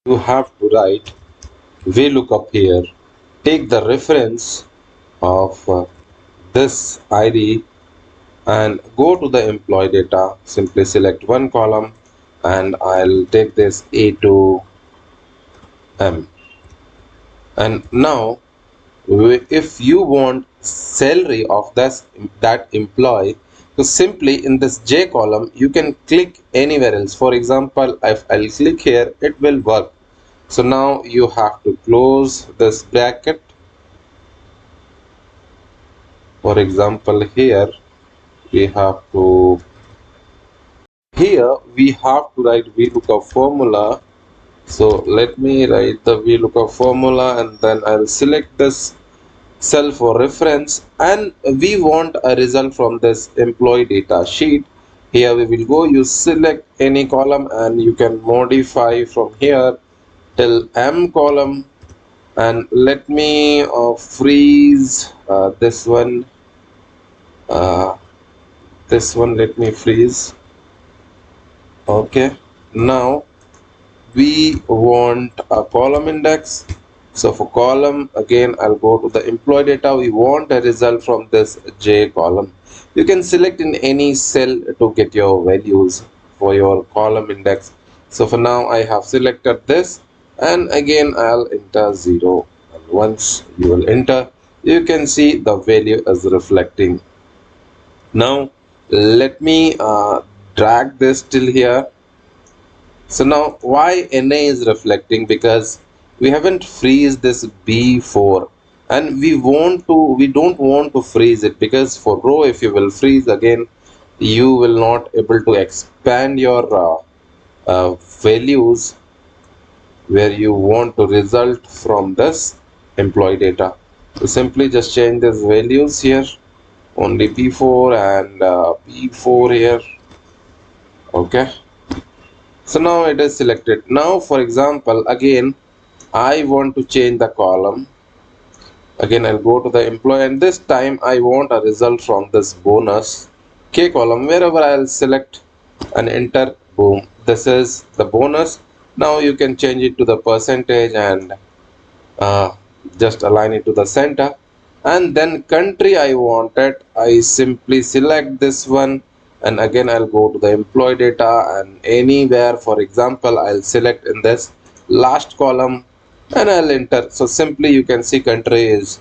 you have to write Vlookup here. Take the reference of this ID and go to the employee data. Simply select one column and I'll take this A to M. And now if you want salary of that employee, so simply in this J column you can click anywhere else. For example, if I'll click here, it will work. So now you have to close this bracket. For example, here we have to write VLOOKUP formula. So let me write the VLOOKUP formula and then I'll select this cell for reference, and we want a result from this employee data sheet. Here we will go, you select any column and you can modify from here till M column, and let me freeze uh, this one let me freeze. Okay, now we want a column index. So for column, again I'll go to the employee data. We want a result from this J column. You can select in any cell to get your values for your column index. So for now I have selected this, and again I'll enter 0, and once you will enter, you can see the value is reflecting. Now let me drag this till here. So now why NA is reflecting? Because we haven't freeze this B4, and we don't want to freeze it, because for row if you will freeze again, you will not able to expand your values where you want to result from this employee data. So simply just change these values here, only P4 and P4 here. Okay, so now it is selected. Now for example, again I want to change the column. Again I'll go to the employee, and this time I want a result from this bonus K column. Wherever I'll select and enter, boom, this is the bonus. Now you can change it to the percentage and just align it to the center. And then country I wanted, I simply select this one, and again I'll go to the employee data, and anywhere, for example, I'll select in this last column and I'll enter. So simply you can see country is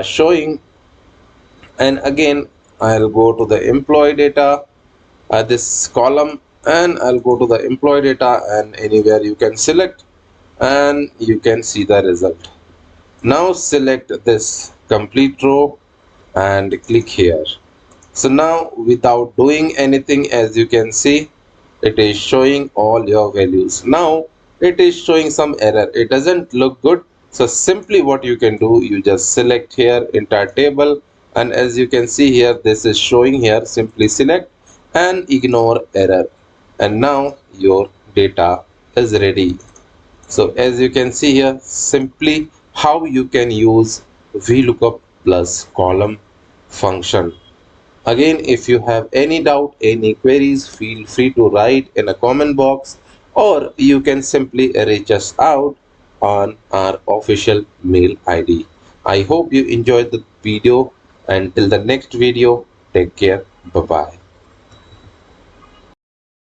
showing, and again I'll go to the employee data, this column, and I'll go to the employee data, and anywhere you can select and you can see the result. Now select this complete row and click here. So now without doing anything, as you can see, it is showing all your values. Now it is showing some error, it doesn't look good. So simply what you can do, you just select here entire table, and as you can see here, this is showing here. Simply select and ignore error, and now your data is ready. So as you can see here, simply how you can use VLOOKUP plus column function. Again, if you have any doubt, any queries, feel free to write in a comment box, or you can simply reach us out on our official mail ID. I hope you enjoyed the video, and till the next video, take care. Bye bye.